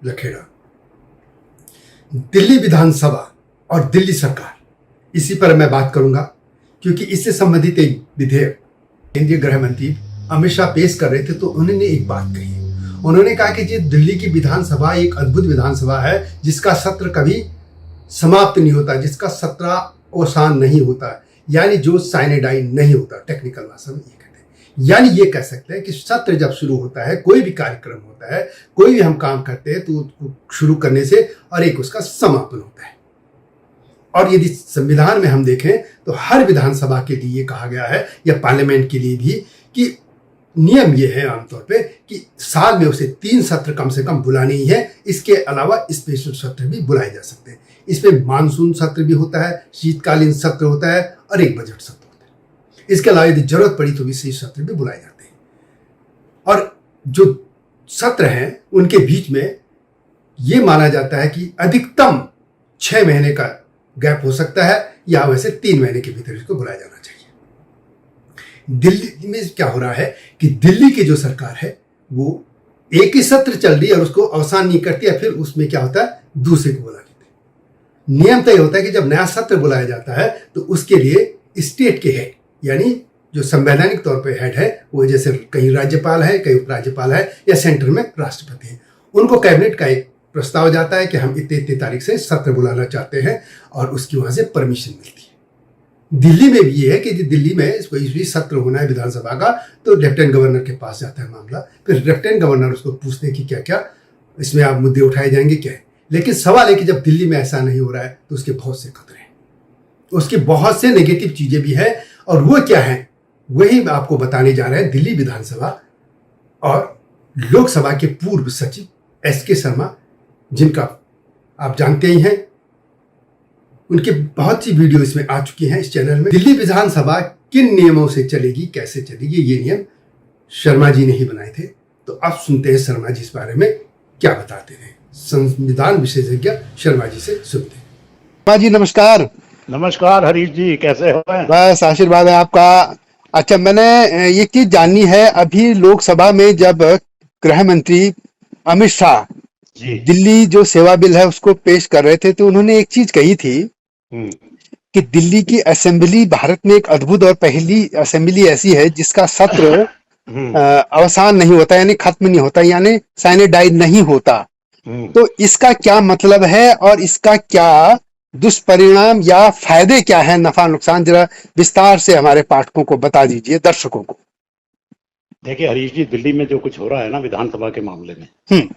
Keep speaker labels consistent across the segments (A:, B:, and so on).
A: लखेड़ा। दिल्ली विधानसभा और दिल्ली सरकार, इसी पर मैं बात करूंगा, क्योंकि इससे संबंधित एक विधेयक केंद्रीय गृह मंत्री अमित शाह पेश कर रहे थे, तो उन्होंने एक बात कही। उन्होंने कहा कि ये दिल्ली की विधानसभा एक अद्भुत विधानसभा है, जिसका सत्र कभी समाप्त नहीं होता, जिसका सत्रावसान नहीं होता, यानी जो साइनेडाइन नहीं होता, टेक्निकल भाषा में ये कहते हैं। यानी ये कह सकते हैं कि सत्र जब शुरू होता है, कोई भी कार्यक्रम होता है, कोई भी हम काम करते हैं, तो शुरू करने से और एक उसका समापन होता है। और यदि संविधान में हम देखें तो हर विधानसभा के लिए कहा गया है, या पार्लियामेंट के लिए भी, कि नियम ये है आमतौर पे कि साल में उसे 3 सत्र कम से कम बुलाने ही है। इसके अलावा स्पेशल सत्र भी बुलाए जा सकते हैं। इसमें मानसून सत्र भी होता है, शीतकालीन सत्र होता है और एक बजट सत्र होता है। इसके अलावा यदि जरूरत पड़ी तो विशेष सत्र भी बुलाए जाते हैं। और जो सत्र हैं उनके बीच में ये माना जाता है कि अधिकतम 6 महीने का गैप हो सकता है, या वैसे 3 महीने के भीतर इसको बुलाया जाना चाहिए। दिल्ली में क्या हो रहा है कि दिल्ली की जो सरकार है वो एक ही सत्र चल रही है और उसको अवसान नहीं करती है, फिर उसमें क्या होता है, दूसरे को बुला लेते हैं। नियम तय होता है कि जब नया सत्र बुलाया जाता है तो उसके लिए स्टेट के हेड, यानी जो संवैधानिक तौर पर हेड है, वो जैसे कहीं राज्यपाल है, कहीं उपराज्यपाल है, या सेंटर में राष्ट्रपति है, उनको कैबिनेट का एक प्रस्ताव जाता है कि हम इतने तारीख से सत्र बुलाना चाहते हैं, और उसकी वहां से परमिशन मिलती है। दिल्ली में भी ये है कि दिल्ली में कोई भी सत्र होना है विधानसभा का, तो लेफ्टिनेंट गवर्नर के पास जाता है मामला, फिर लेफ्टिनेंट गवर्नर उसको पूछते हैं कि क्या क्या इसमें आप मुद्दे उठाए जाएंगे, क्या है। लेकिन सवाल है कि जब दिल्ली में ऐसा नहीं हो रहा है तो उसके बहुत से खतरे हैं, उसके बहुत से नेगेटिव चीजें भी हैं, और वो क्या है वही आपको बताने जा रहे हैं। दिल्ली विधानसभा और लोकसभा के पूर्व सचिव एसके शर्मा, जिनका आप जानते ही हैं, उनके बहुत सी वीडियो इसमें आ चुकी हैं इस चैनल में। दिल्ली विधानसभा किन नियमों से चलेगी, कैसे चलेगी, ये नियम शर्मा जी ने ही बनाए थे। तो अब सुनते हैं शर्मा जी इस बारे में क्या बताते हैं। संविधान विशेषज्ञ शर्मा जी से सुनते हैं।
B: शर्मा जी नमस्कार।
C: नमस्कार हरीश जी, कैसे हो?
B: बस आशीर्वाद है आपका। अच्छा, मैंने ये चीज जाननी है, अभी लोकसभा में जब गृह मंत्री अमित शाह दिल्ली जो सेवा बिल है उसको पेश कर रहे थे, तो उन्होंने एक चीज कही थी कि दिल्ली की असेंबली भारत में एक अद्भुत और पहली असेंबली ऐसी है जिसका सत्र अवसान नहीं होता, यानी खत्म नहीं होता, यानी साइनेडाइड नहीं होता। तो इसका क्या मतलब है और इसका क्या दुष्परिणाम या फायदे क्या है, नफा नुकसान, जरा विस्तार से हमारे पाठकों को बता दीजिए, दर्शकों को।
C: देखिए हरीश जी, दिल्ली में जो कुछ हो रहा है ना विधानसभा के मामले में,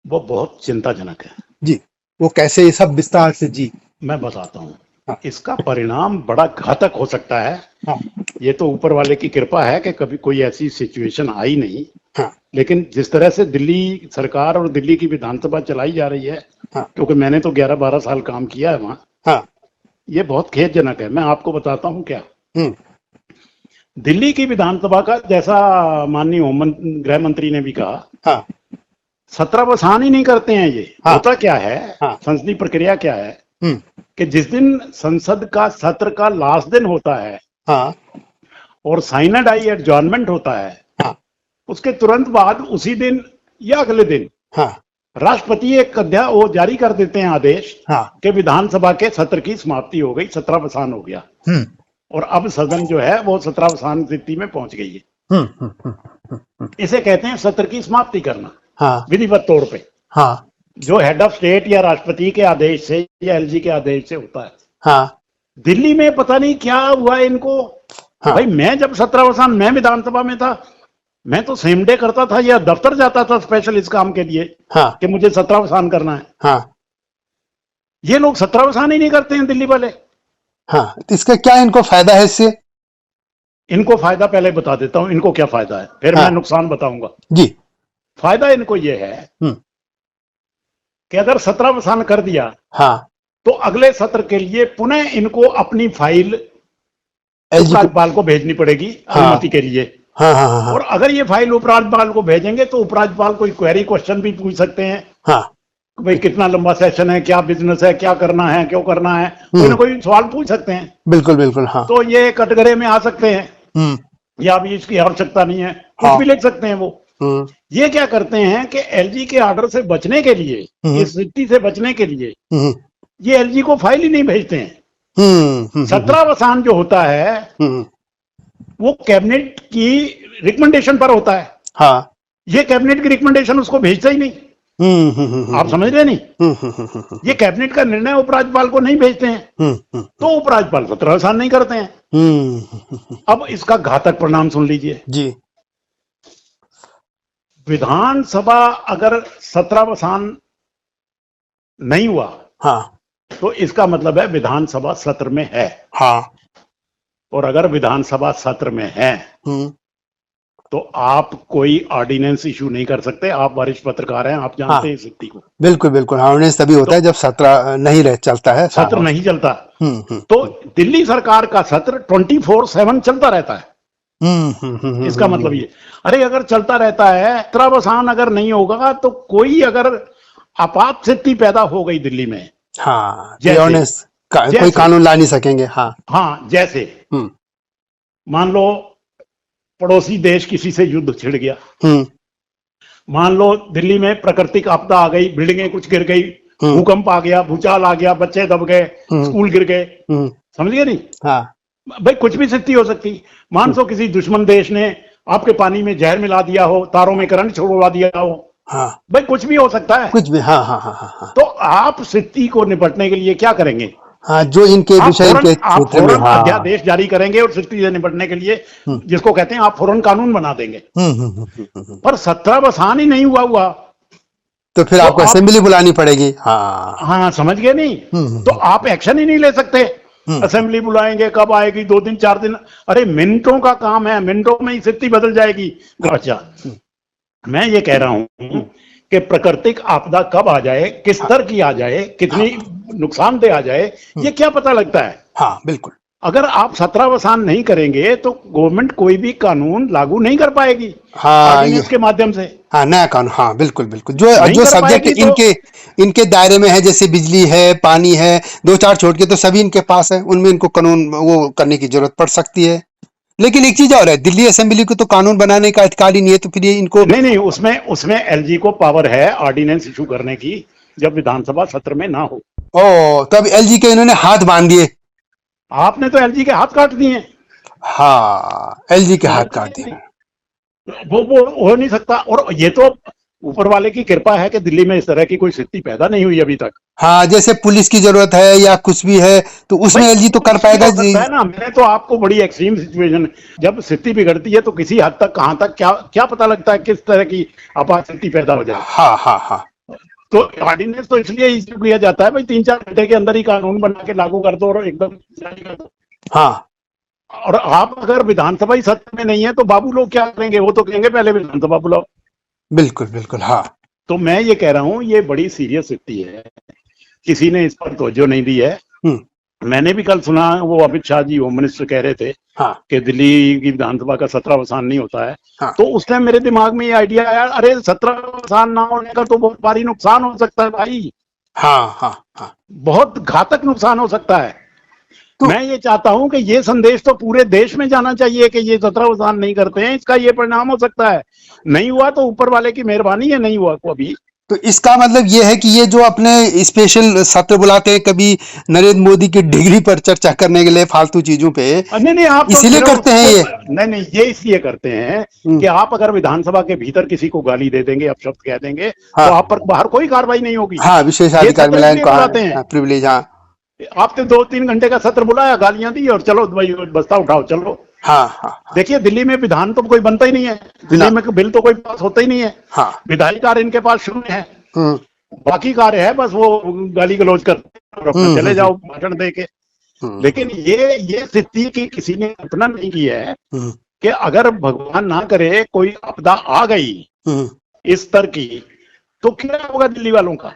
C: वो बहुत चिंताजनक है
B: जी। वो कैसे, ये सब विस्तार से जी
C: मैं बताता हूँ। हाँ। इसका परिणाम बड़ा घातक हो सकता है। हाँ। ये तो ऊपर वाले की कृपा है कि कभी कोई ऐसी सिचुएशन आई नहीं। हाँ। लेकिन जिस तरह से दिल्ली सरकार और दिल्ली की विधानसभा चलाई जा रही है, हाँ। क्योंकि मैंने तो 11-12 साल काम किया है वहाँ, हाँ। ये बहुत खेदजनक है। मैं आपको बताता हूँ क्या। दिल्ली की विधानसभा का, जैसा माननीय गृह मंत्री ने भी कहा, हाँ। सत्रावसान ही नहीं करते हैं ये। हाँ। होता क्या है, हाँ। संसदीय प्रक्रिया क्या है कि जिस दिन संसद का सत्र का लास्ट दिन होता है, हाँ। और साइनेडाइड एडजॉर्नमेंट होता है, हाँ। उसके तुरंत बाद उसी दिन या अगले दिन, हाँ। राष्ट्रपति एक वो जारी कर देते हैं आदेश, हाँ। कि विधानसभा के सत्र की समाप्ति हो गई, सत्रावसान हो गया, और अब सदन जो है वो सत्रावसान स्थिति में पहुंच गई है। इसे कहते हैं सत्र की समाप्ति करना, हाँ। विधिवत तौर पे, हाँ। जो हेड ऑफ स्टेट या राष्ट्रपति के आदेश से या एलजी के आदेश से होता है, हाँ। दिल्ली में पता नहीं क्या हुआ इनको, हाँ। भाई मैं जब सत्रावसान, मैं विधानसभा में था, मैं तो सेम डे करता था या दफ्तर जाता था स्पेशल इस काम के लिए, हाँ। कि मुझे सत्रावसान करना है, हाँ। ये लोग सत्रावसान ही नहीं करते हैं दिल्ली वाले,
B: हाँ। तो इसका क्या इनको फायदा है इससे?
C: इनको फायदा पहले बता देता हूं, इनको क्या फायदा है, फिर मैं नुकसान बताऊंगा
B: जी।
C: फायदा इनको ये है कि अगर सत्रावसान कर दिया, हाँ। तो अगले सत्र के लिए पुनः इनको अपनी फाइल उपराज्यपाल को भेजनी पड़ेगी, हाँ। अनुमति के लिए, हाँ, हाँ, हाँ, और अगर ये फाइल उपराज्यपाल को भेजेंगे तो उपराज्यपाल कोई क्वेरी क्वेश्चन भी पूछ सकते हैं, हाँ। भाई कितना लंबा सेशन है, क्या बिजनेस है, क्या करना है, क्यों करना है, कोई ना कोई सवाल पूछ सकते हैं।
B: बिल्कुल बिल्कुल, हाँ।
C: तो ये कटघरे में आ सकते हैं, या अभी इसकी आवश्यकता नहीं है, कुछ भी लिख सकते हैं वो, ये क्या करते हैं कि एलजी के ऑर्डर से बचने के लिए, इस सिटी से बचने के लिए ये एलजी को फाइल ही नहीं भेजते हैं। 17 वसान जो होता है वो कैबिनेट की रिकमेंडेशन पर होता है।
B: हाँ,
C: ये कैबिनेट की रिकमेंडेशन उसको भेजता ही नहीं। आप समझ रहे नहीं? ये कैबिनेट का निर्णय उपराज्यपाल को नहीं भेजते हैं, तो उपराज्यपाल 17 वसान नहीं करते हैं। अब इसका घातक परिणाम सुन लीजिए
B: जी।
C: विधानसभा अगर 17 वसान नहीं हुआ,
B: हाँ,
C: तो इसका मतलब है विधानसभा सत्र में है।
B: हाँ,
C: और अगर विधानसभा सत्र में है तो आप कोई ऑर्डिनेंस इशू नहीं कर सकते। आप वरिष्ठ पत्रकार हैं, आप जानते हैं स्थिति को।
B: बिल्कुल बिल्कुल। ऑर्डिनेंस तभी होता है जब सत्र नहीं रह चलता है,
C: सत्र नहीं चलता। तो दिल्ली सरकार का सत्र 24/7 चलता रहता है। इसका मतलब ये, अरे अगर चलता रहता है, 17 वसान अगर नहीं होगा तो कोई अगर आपात स्थिति पैदा हो गई दिल्ली में,
B: हाँ,
C: जैसे,
B: कोई कानून ला नहीं सकेंगे।
C: हाँ, जैसे मान लो पड़ोसी देश किसी से युद्ध छिड़ गया, मान लो दिल्ली में प्राकृतिक आपदा आ गई, बिल्डिंगें कुछ गिर गई, भूकंप आ गया, भूचाल आ गया, बच्चे दब गए, स्कूल गिर गए, समझ गए नहीं?
B: हाँ,
C: भाई कुछ भी स्थिति हो सकती। मान लो किसी दुश्मन देश ने आपके पानी में जहर मिला दिया हो, तारों में करंट छोड़वा दिया हो,
B: हाँ,
C: भाई कुछ भी हो सकता है,
B: कुछ भी। हाँ, हाँ, हाँ, हाँ।
C: तो आप स्थिति को निपटने के लिए क्या करेंगे?
B: हाँ, जो इनके विषय के क्षेत्र में, हाँ,
C: अध्यादेश जारी करेंगे और स्थिति से निपटने के लिए, जिसको कहते हैं आप फौरन कानून बना देंगे। पर 17 वसान ही नहीं हुआ
B: तो फिर आपको असेंबली बुलानी पड़ेगी। हाँ,
C: समझ गए नहीं? तो आप एक्शन ही नहीं ले सकते। असेंबली बुलाएंगे, कब आएगी? 2 दिन 4 दिन, अरे मिनटों का काम है, मिनटों में ही स्थिति बदल जाएगी। अच्छा, मैं ये कह रहा हूं कि प्राकृतिक आपदा कब आ जाए, किस स्तर की आ जाए, कितनी नुकसानदेह आ जाए, ये क्या पता लगता है?
B: हाँ, बिल्कुल।
C: अगर आप 17 वसान नहीं करेंगे तो गवर्नमेंट कोई भी कानून लागू नहीं कर पाएगी।
B: हाँ,
C: इसके माध्यम से।
B: हाँ, नया कानून। हाँ, बिल्कुल बिल्कुल। जो सब्जेक्ट इनके दायरे में है, जैसे बिजली है, पानी है, 2-4 छोड़ के तो सभी इनके पास है, उनमें इनको कानून वो करने की जरूरत पड़ सकती है। लेकिन एक चीज और है, दिल्ली असेंबली को तो कानून बनाने का अधिकार ही नहीं है, तो फिर ये इनको
C: नहीं, उसमें एलजी को पावर है ऑर्डिनेंस इशू करने की, जब विधानसभा सत्र में ना हो।
B: तब एलजी के इन्होंने हाथ बांध दिए।
C: आपने तो एलजी के हाथ काट दिए।
B: हाँ, एलजी के हाथ काट दिए।
C: वो हो नहीं सकता। और ये तो ऊपर वाले की कृपा है कि दिल्ली में इस तरह की कोई स्थिति पैदा नहीं हुई अभी तक। हाँ,
B: जैसे पुलिस की जरूरत है या कुछ भी है तो उसमें एलजी तो कर पाएगा जी।
C: है ना, मैंने तो आपको बड़ी एक्सट्रीम सिचुएशन, जब स्थिति बिगड़ती है तो किसी हद तक, कहां तक, क्या पता लगता है किस तरह की आपात स्थिति पैदा हो जाए।
B: हाँ, हाँ, हाँ।
C: तो ऑर्डिनेंस तो इसलिए इश्यू किया जाता है भाई, 3-4 घंटे के अंदर ही कानून बना के लागू कर दो और एकदम जारी कर दो।
B: हाँ,
C: और आप अगर विधानसभा ही सत्र में नहीं है तो बाबू लोग क्या करेंगे? वो तो कहेंगे पहले विधानसभा बुलाओ।
B: बिल्कुल बिल्कुल। हाँ,
C: तो मैं ये कह रहा हूं ये बड़ी सीरियस स्थिति है, किसी ने इस पर तवज्जो नहीं दी है। मैंने भी कल सुना, वो अमित शाह जी होम मिनिस्टर कह रहे थे कि दिल्ली की विधानसभा का 17 वसान नहीं होता है। तो उस टाइम मेरे दिमाग में ये आइडिया आया, अरे 17 वसान ना होने का तो बहुत भारी नुकसान हो सकता है भाई।
B: हाँ, हाँ, हाँ,
C: बहुत घातक नुकसान हो सकता है। तो मैं ये चाहता हूं कि ये संदेश तो पूरे देश में जाना चाहिए कि ये 17 वसान नहीं करते हैं, इसका ये परिणाम हो सकता है। नहीं हुआ तो ऊपर वाले की मेहरबानी है, नहीं हुआ को अभी।
B: तो इसका मतलब ये है कि ये जो अपने स्पेशल सत्र बुलाते हैं, कभी नरेंद्र मोदी की डिग्री पर चर्चा करने के लिए, फालतू चीजों पे,
C: नहीं, आप
B: इसीलिए करते हैं ये।
C: नहीं, ये इसलिए करते हैं कि आप अगर विधानसभा के भीतर किसी को गाली दे देंगे, अपशब्द कह देंगे, तो आप पर बाहर कोई कार्रवाई नहीं होगी।
B: हाँ, विशेषाधिकार मिला इनको, प्रिविलेज। हाँ,
C: आपने 2-3 घंटे का सत्र बुलाया, गालियां दी और चलो भाई बस्ता उठाओ चलो।
B: हाँ।
C: देखिए दिल्ली में विधान तो कोई बनता ही नहीं है, दिल्ली में बिल तो कोई पास होता ही नहीं है।
B: हाँ,
C: विधायी कार्य इनके पास शून्य है, बाकी कार्य है बस वो गाली गलौज करते और अपना चले जाओ भाषण दे के। लेकिन ये स्थिति की किसी ने कल्पना नहीं की है कि अगर भगवान ना करे कोई आपदा आ गई इस स्तर की, तो क्या होगा दिल्ली वालों का।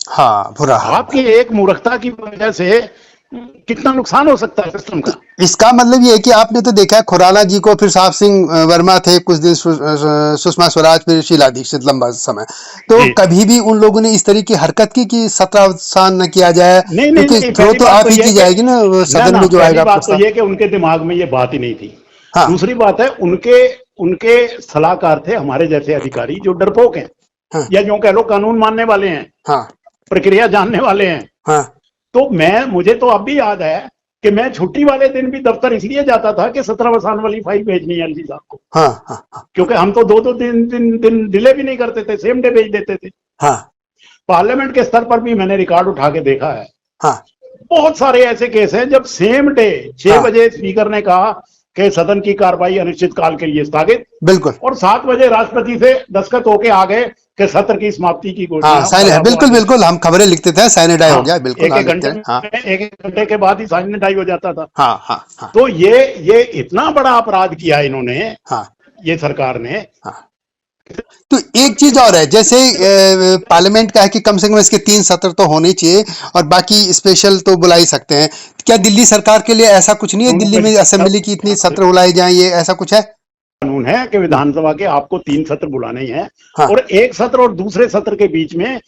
B: हाँ, बुरा हाल।
C: आपकी एक मूर्खता की वजह से कितना नुकसान हो सकता है सिस्टम का।
B: इसका मतलब ये है कि आपने तो देखा है, खुराना जी को, फिर साहब सिंह वर्मा थे कुछ दिन, सुषमा स्वराज, फिर शीला दीक्षित लंबा समय, तो कभी भी उन लोगों ने इस तरह की हरकत की कि 17 वसान न किया जाए, क्योंकि थ्रो तो आप ही की जाएगी ना सदन में जो आएगा।
C: बात तो ये कि उनके दिमाग में ये बात ही नहीं थी। दूसरी बात है, उनके उनके सलाहकार थे हमारे जैसे अधिकारी जो डरपोक हैं,
B: हाँ।
C: या जो कह लो कानून मानने वाले हैं,
B: हाँ
C: प्रक्रिया जानने वाले हैं।
B: हाँ
C: तो मुझे तो अब भी याद है कि मैं छुट्टी वाले दिन भी दफ्तर इसलिए जाता था कि 17 वसान वाली फाइल भेजनी है एलजी साहब को।
B: हाँ हाँ
C: क्योंकि हम तो दो दिन डिले भी नहीं करते थे, सेम डे भेज देते थे।
B: हाँ
C: पार्लियामेंट के स्तर पर भी मैंने रिकॉर्ड उठा के देखा है,
B: हाँ
C: बहुत सारे ऐसे केस हैं जब सेम डे 6
B: हाँ।
C: बजे स्पीकर ने कहा कि सदन की कार्रवाई अनिश्चित काल के लिए स्थगित,
B: बिल्कुल,
C: और 7 बजे राष्ट्रपति से दस्तखत होके आ गए कि सत्र की समाप्ति की
B: हाँ
C: घोषणा।
B: साइन, बिल्कुल बिल्कुल, हम खबरें लिखते थे, साइनेडाई हो गया, बिल्कुल
C: एक एक घंटे के बाद ही साइनेडाई हो जाता था।
B: हाँ हाँ हाँ
C: तो ये इतना बड़ा अपराध किया इन्होंने,
B: हाँ
C: ये सरकार ने।
B: हाँ। तो एक चीज और है, जैसे पार्लियामेंट का है कि कम से कम इसके 3 सत्र तो होने चाहिए और बाकी स्पेशल तो बुला ही सकते हैं। क्या दिल्ली सरकार के लिए ऐसा कुछ नहीं है, दिल्ली में असेंबली की इतनी सत्र बुलाए जाएं, ये ऐसा कुछ है?
C: कानून है कि विधानसभा के आपको 3 सत्र बुलाने ही हैं।
B: हाँ।
C: और एक सत्र और दूसरे सत्र के बीच में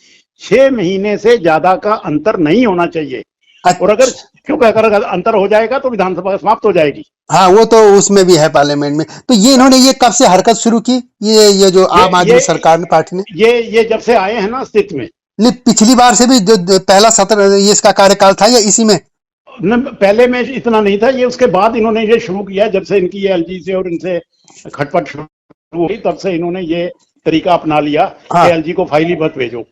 C: 6 महीने से ज्यादा का अंतर नहीं होना चाहिए। और अगर क्योंकि अगर अंतर हो जाएगा तो विधानसभा समाप्त हो जाएगी।
B: हाँ, वो तो उसमें भी है पार्लियामेंट में। तो ये इन्होंने ये कब से हरकत शुरू की, ये जो आम आदमी सरकार पार्टी ने?
C: ये जब से आए हैं ना अस्तित्व में।
B: नहीं, पिछली बार से भी जो पहला सत्र ये इसका कार्यकाल था या इसी में?
C: पहले में इतना नहीं था, ये उसके बाद इन्होंने ये शुरू किया। जब से इनकी ये एलजी से और इनसे खटपट शुरू हुई तब से इन्होंने ये तरीका अपना लिया कि एलजी को फाइल ही मत भेजो।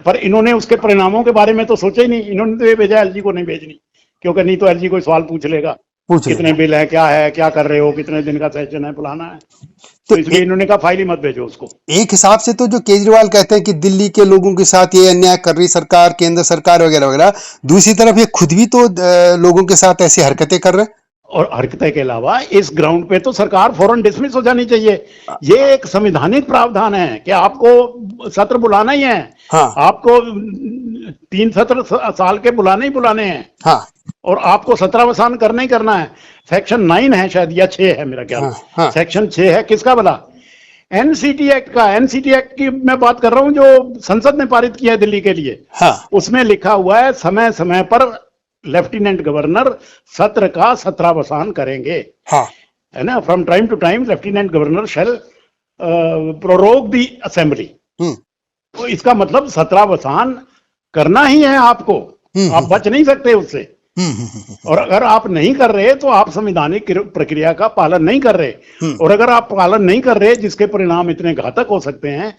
C: पर इन्होंने उसके परिणामों के बारे में तो सोचा ही नहीं। इन्होंने तो ये भेजा एलजी को नहीं भेजनी, क्योंकि नहीं तो एलजी कोई सवाल पूछ लेगा, कितने बिल है, क्या कर रहे हो, कितने दिन का सेशन है, फलाना है। तो इसलिए इन्होंने कहा फाइल ही मत भेजो उसको।
B: एक हिसाब से तो जो केजरीवाल कहते हैं कि दिल्ली के लोगों के साथ ये अन्याय कर रही सरकार, केंद्र सरकार वगैरह वगैरह, दूसरी तरफ ये खुद भी तो लोगों के साथ ऐसी हरकतें कर रहे हैं।
C: और हरकतें के अलावा इस ग्राउंड पे तो सरकार फौरन डिसमिस हो जानी चाहिए। ये एक संवैधानिक प्रावधान है कि आपको सत्र बुलाना ही है।
B: हाँ।
C: आपको 3 सत्र साल के बुलाने ही बुलाने हैं।
B: हाँ।
C: और आपको 17 वसान करना ही करना है। सेक्शन 9 है शायद, या 6 है मेरा ख्याल।
B: हाँ, हाँ।
C: सेक्शन 6 है, किसका भला? एनसीटी एक्ट का। एनसीटी एक्ट की मैं बात कर रहा हूं जो संसद ने पारित किया है दिल्ली के लिए।
B: हाँ।
C: उसमें लिखा हुआ है समय समय पर लेफ्टिनेंट गवर्नर सत्र का 17 वसान करेंगे।
B: हाँ।
C: है ना, from time to time lieutenant governor shall prorogue the assembly. तो इसका मतलब 17 वसान करना ही है आपको, आप बच नहीं सकते उससे। और अगर आप नहीं कर रहे तो आप संवैधानिक प्रक्रिया का पालन नहीं कर रहे। और अगर आप पालन नहीं कर रहे जिसके परिणाम इतने घातक हो सकते हैं,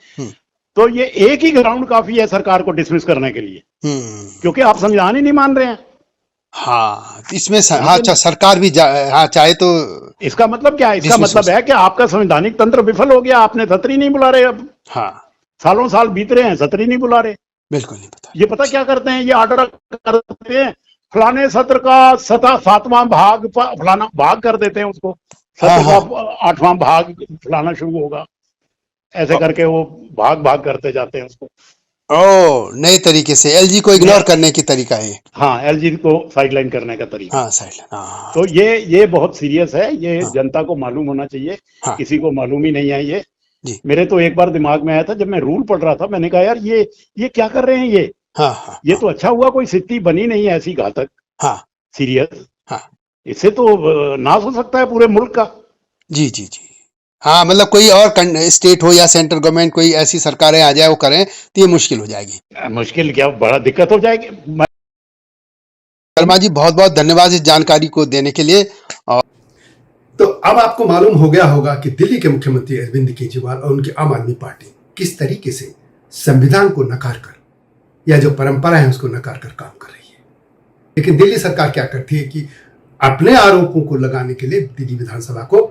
C: तो ये एक ही ग्राउंड काफी है सरकार को डिसमिस करने के लिए, क्योंकि आप संविधान ही नहीं मान रहे हैं।
B: हाँ, इसमें हाँ, सरकार भी हाँ चाहे तो।
C: इसका मतलब क्या है? इसका मतलब है कि आपका संवैधानिक तंत्र विफल हो गया, आपने सत्र ही नहीं बुला रहे। अब
B: हाँ,
C: सालों साल बीत रहे हैं, सत्र ही नहीं बुला रहे।
B: बिल्कुल नहीं पता।
C: ये पता क्या करते हैं, ये ऑर्डर करते हैं फलाने सत्र का 7वां भाग फलाना भाग कर देते हैं उसको, सत्र का 8वां भाग फलाना शुरू होगा, ऐसे करके वो भाग करते जाते हैं उसको।
B: नए तरीके से एलजी को इग्नोर करने की तरीका है।
C: हाँ, एलजी को साइडलाइन करने का तरीका।
B: हाँ, साइडलाइन। हाँ।
C: तो ये बहुत सीरियस है, ये जनता को मालूम होना चाहिए।
B: हाँ।
C: किसी को मालूम ही नहीं है ये
B: जी।
C: मेरे तो एक बार दिमाग में आया था जब मैं रूल पढ़ रहा था, मैंने कहा यार ये क्या कर रहे हैं ये।
B: हाँ,
C: ये तो अच्छा हुआ कोई स्थिति बनी नहीं ऐसी घातक।
B: हाँ,
C: सीरियस।
B: हाँ,
C: इससे तो नाश हो सकता है पूरे मुल्क का।
B: जी जी जी। हाँ, मतलब कोई और स्टेट हो या सेंट्रल गवर्नमेंट, कोई ऐसी सरकारें आ जाए वो करें तो ये मुश्किल हो जाएगी।
C: मुश्किल क्या, बड़ा दिक्कत हो जाएगी।
B: शर्मा जी, बहुत बहुत धन्यवाद इस जानकारी को देने के लिए। और
A: तो अब आपको मालूम हो गया होगा कि दिल्ली के मुख्यमंत्री अरविंद केजरीवाल और उनकी आम आदमी पार्टी किस तरीके से संविधान को नकार कर या जो परंपरा है उसको नकार कर काम कर रही है। लेकिन दिल्ली सरकार क्या करती है कि अपने आरोपों को लगाने के लिए दिल्ली विधानसभा को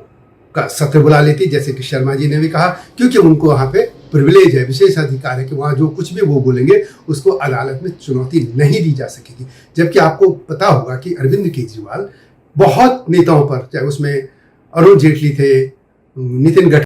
A: का सत्र बुला लेती, जैसे कि शर्मा जी ने भी कहा, क्योंकि उनको वहां पे प्रिविलेज है, विशेष अधिकार है कि वहां जो कुछ भी वो बोलेंगे उसको अदालत में चुनौती नहीं दी जा सकेगी। जबकि आपको पता होगा कि अरविंद केजरीवाल बहुत नेताओं पर, चाहे उसमें अरुण जेटली थे, नितिन गडकरी